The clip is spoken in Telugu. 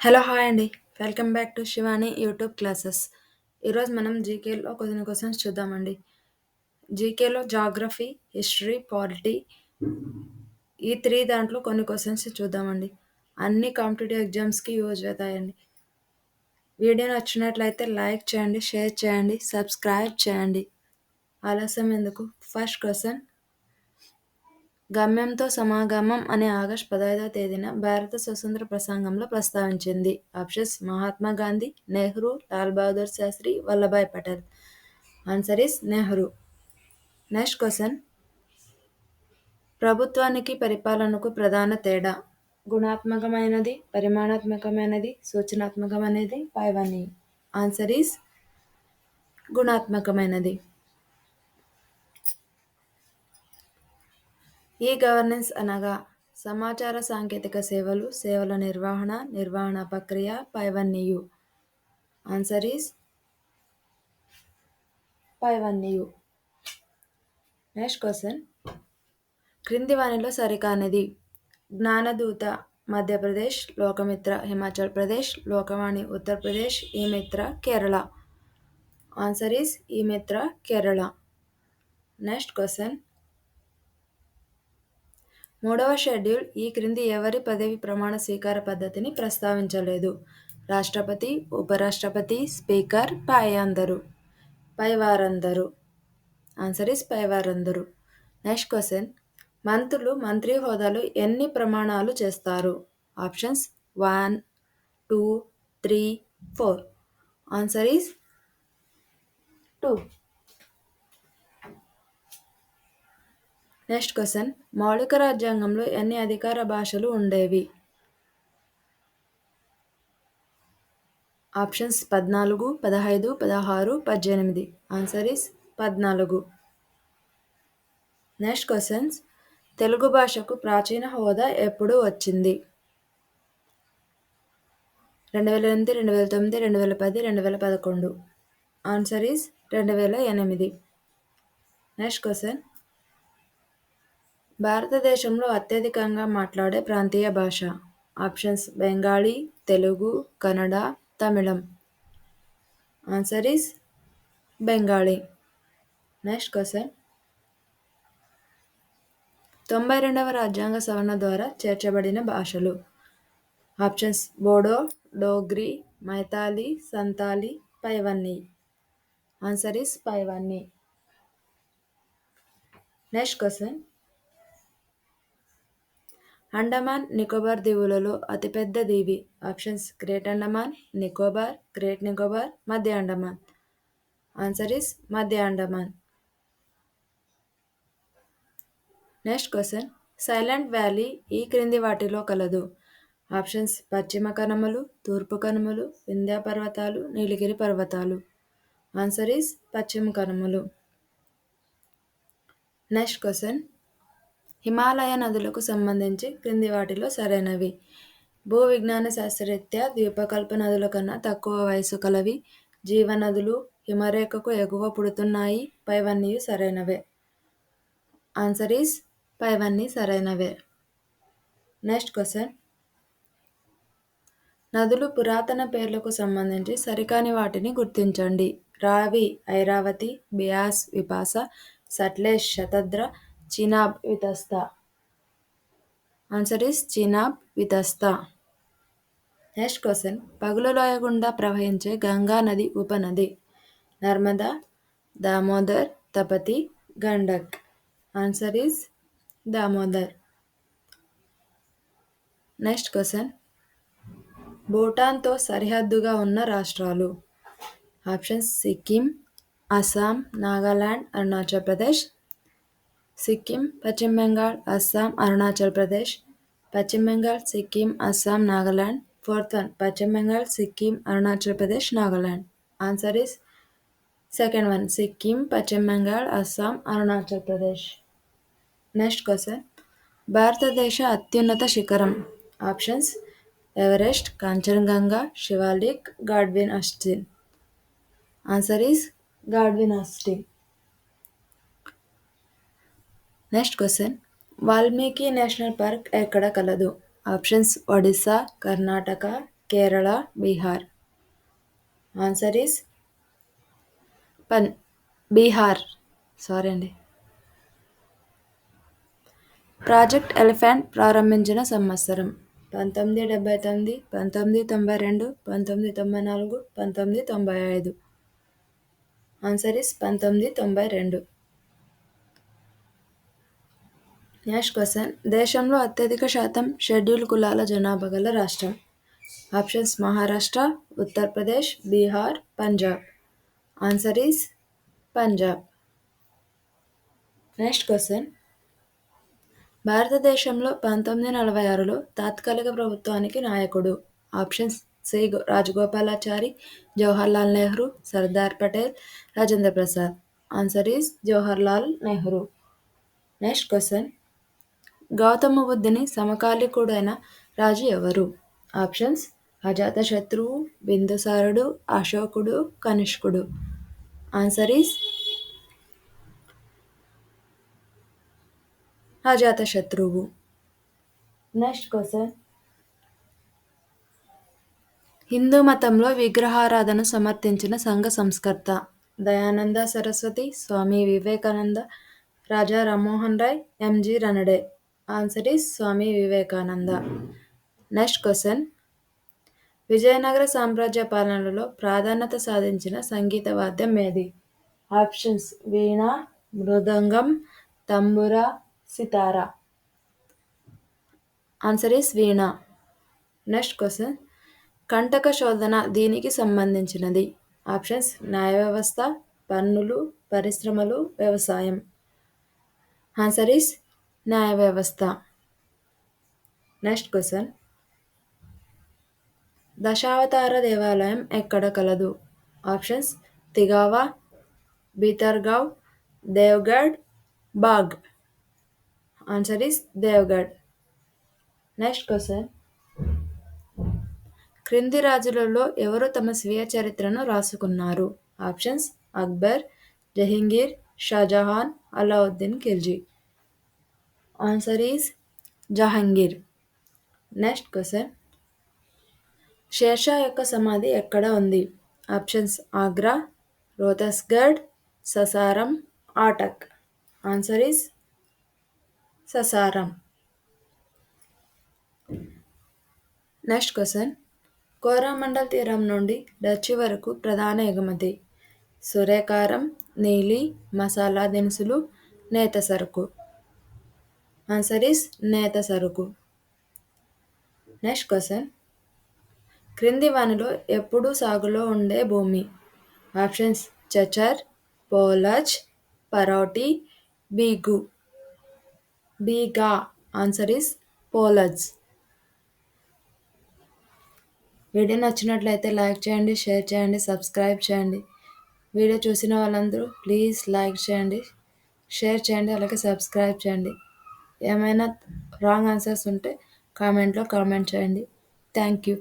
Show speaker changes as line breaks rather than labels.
హలో హాయ్ అండి. Welcome back to Shivani YouTube classes. ఈరోజు మనం జీకేలో కొన్ని క్వశ్చన్స్ చూద్దామండి. జీకేలో జాగ్రఫీ, హిస్టరీ, పాలిటీ ఈ 3 దాంట్లో కొన్ని క్వశ్చన్స్ చూద్దామండి. అన్ని కాంపిటేటివ్ ఎగ్జామ్స్‌కి యూజ్ అవుతాయండి. వీడియో నచ్చినట్లయితే లైక్ చేయండి, షేర్ చేయండి, సబ్స్క్రైబ్ చేయండి. ఆలస్యం ఎందుకు? First question. గమ్యంతో సమాగమం అనే ఆగస్టు 15వ తేదీన భారత స్వతంత్ర ప్రసంగంలో ప్రస్తావించింది. Options Mahatma Gandhi, Nehru, Lal Bahadur Shastri, Vallabhbhai Patel. Answer is Nehru. Next question. ప్రభుత్వానికి పరిపాలనకు ప్రధాన తేడా. గుణాత్మకమైనది, పరిమాణాత్మకమైనది, సూచనాత్మకమైనది, పైవన్నీ. ఆన్సర్ ఈస్ గుణాత్మకమైనది. ఈ గవర్నెన్స్ అనగా సమాచార సాంకేతిక సేవలు, సేవల నిర్వహణ, నిర్వహణ ప్రక్రియ, పైవన్నీయు. ఆన్సర్ ఈస్ పైవన్నీయు. Next question. క్రింది వానిలో సరికానిది. జ్ఞానదూత మధ్యప్రదేశ్, లోకమిత్ర హిమాచల్ ప్రదేశ్, లోకవాణి ఉత్తరప్రదేశ్, ఈ Mitra Kerala. Answer is e Mitra Kerala. Next question. మూడవ షెడ్యూల్ ఈ క్రింది ఎవరి పదవి ప్రమాణ స్వీకార పద్ధతిని ప్రస్తావించలేదు. రాష్ట్రపతి, ఉపరాష్ట్రపతి, స్పీకర్, పై అందరూ. పైవారందరూ. ఆన్సర్ ఈస్ పైవారందరూ. Next question. మంత్రులు మంత్రి హోదాలో ఎన్ని ప్రమాణాలు చేస్తారు. Options 1, 2, 3, 4. Answer is 2. Next question. మౌలిక రాజ్యాంగంలో ఎన్ని అధికార భాషలు ఉండేవి. Options 14, 15, 16, 18. Answer is 14. Next questions. Telugu భాషకు ప్రాచీన హోదా ఎప్పుడు వచ్చింది. 2008, 2009, 2010, 2011. Answer is 2008. Next question. భారతదేశంలో అత్యధికంగా మాట్లాడే ప్రాంతీయ భాష. ఆప్షన్స్ బెంగాలీ, తెలుగు, కన్నడ, తమిళం. Answer is Bengali. Next question. 92వ రాజ్యాంగ సవరణ ద్వారా చేర్చబడిన భాషలు. ఆప్షన్స్ బోడో, డోగ్రీ, మైథాలీ, సంతాలీ, పైవన్నీ. ఆన్సర్ ఈస్ పైవన్నీ. Next question. అండమాన్ నికోబార్ దీవులలో అతిపెద్ద దీవి. Options Great Andaman, Nicobar, Great Nicobar, మధ్య అండమాన్. ఆన్సర్ ఈస్ మధ్య Andaman. Next question. Silent Valley ఈ క్రింది వాటిలో కలదు. ఆప్షన్స్ పశ్చిమ కనుమలు, తూర్పు కనుమలు, వింధ్య పర్వతాలు, నీలగిరి పర్వతాలు. ఆన్సర్ ఈస్ పశ్చిమ కనుమలు. Next question. హిమాలయ నదులకు సంబంధించి క్రింది వాటిలో సరైనవి. భూ విజ్ఞాన శాస్త్రరీత్యా ద్వీపకల్ప నదుల కన్నా తక్కువ వయసు కలవి. జీవనదులు హిమరేఖకు ఎగువ పుడుతున్నాయి. పైవన్నీ సరైనవే. ఆన్సర్ ఈస్ పైవన్నీ సరైనవే. Next question. నదులు పురాతన పేర్లకు సంబంధించి సరికాని వాటిని గుర్తించండి. Ravi Iravati, Beas Vipasa, Sutlej Shatadru, Chenab Vitasta. Answer is Chenab Vitasta. Next question. పగుల లోయ గుండా ప్రవహించే గంగా నది ఉపనది. Narmada, Damodar, Tapti, Gandak. Answer is Damodar. Next question. భూటాన్తో సరిహద్దుగా ఉన్న రాష్ట్రాలు. ఆప్షన్స్ సిక్కిం, అస్సాం, నాగాలాండ్, అరుణాచల్ ప్రదేశ్. సిక్కిం, పశ్చిమ బెంగాల్, అస్సాం, అరుణాచల్ ప్రదేశ్. పశ్చిమ బెంగాల్, సిక్కిం, అస్సాం, నాగాలాండ్. ఫోర్త్ వన్ పశ్చిమ Bengal, Sikkim, Arunachal Pradesh, Nagaland. Answer is second one Sikkim, పశ్చిమ బెంగాల్, అస్సాం, అరుణాచల్ ప్రదేశ్. Next question. భారతదేశ అత్యున్నత శిఖరం. Options Everest, Kanchenjunga, Shivalik, Godwin Austen. Answer is Godwin Austen. Next question. Valmiki national park ఎక్కడ కలదు. Options Odisha, Karnataka, Kerala, Bihar. Answer is పన్ బీహార్. సారీ అండి. ప్రాజెక్ట్ ఎలిఫెంట్ ప్రారంభించిన సంవత్సరం 1979, 1992, 1994, 1995. Answer is 1992. Next question. దేశంలో అత్యధిక శాతం షెడ్యూల్ కులాల జనాభా గల రాష్ట్రం. Options Maharashtra, Uttar Pradesh, Bihar, Punjab. Answer is Punjab. Next question. భారతదేశంలో 1946లో తాత్కాలిక ప్రభుత్వానికి నాయకుడు. Options C Rajagopalachari, Jawaharlal Nehru, Sardar Patel, Rajendra Prasad. Answer is Jawaharlal Nehru. Next question. Gautama బుద్ధుని సమకాలీకుడైన రాజు ఎవరు? ఆప్షన్స్ అజాతశత్రువు, బిందుసారుడు, అశోకుడు, కనిష్కుడు. ఆన్సర్ ఈస్ అజాతశత్రువు. Next question. హిందూ మతంలో విగ్రహారాధన సమర్థించిన సంఘ సంస్కర్త. Dayananda Saraswati, Swami Vivekananda, Raja Rammohan Roy, M G Ranade. Answer is Swami Vivekananda. Next question. Vijayanagara సామ్రాజ్య పాలనలో ప్రాధాన్యత సాధించిన సంగీత వాద్యం ఏది? Options veena, mridangam, tambura, sitara. Answer is veena. Next question. కంటక శోధన దీనికి సంబంధించినది? ఆప్షన్స్ న్యాయ వ్యవస్థ, పన్నులు, పరిశ్రమలు, వ్యవసాయం. ఆన్సర్ ఈస్ న్యాయ వ్యవస్థ. Next question. దశావతార దేవాలయం ఎక్కడ కలదు? Options Tigawa, Bhitargaon, Deogarh, Bagh. Answer is Deogarh. Next question. క్రింది రాజులలో ఎవరు తమ స్వీయ చరిత్రను రాసుకున్నారు? Options Akbar, Jahangir, Shah Jahan, Alauddin Khilji. Answer is Jahangir. Next question. Sher Shah యొక్క సమాధి ఎక్కడ ఉంది? Options Agra, Rohtasgarh, Sasaram, Attock. Answer is Sasaram. Next question. Coromandel తీరం నుండి డచ్ వరకు ప్రధాన ఎగుమతి. సూర్యకారం, నీలి, మసాలా దినుసులు, నేత సరుకు. ఆన్సర్ ఈస్ నేత సరుకు. Next question. క్రింది వానిలో ఎప్పుడు సాగులో ఉండే భూమి? ఆప్షన్స్ చచర్, పోలచ్, పరౌటి, బీగు, bigha. Answer is polaj. Video నచ్చినట్లయితే లైక్ చేయండి, షేర్ చేయండి, సబ్స్క్రైబ్ చేయండి. వీడియో చూసిన వాళ్ళందరూ ప్లీజ్ లైక్ చేయండి, షేర్ చేయండి, అలాగే సబ్స్క్రైబ్ చేయండి. ఏమైనా రాంగ్ ఆన్సర్స్ ఉంటే కామెంట్లో కామెంట్ చేయండి. Thank you.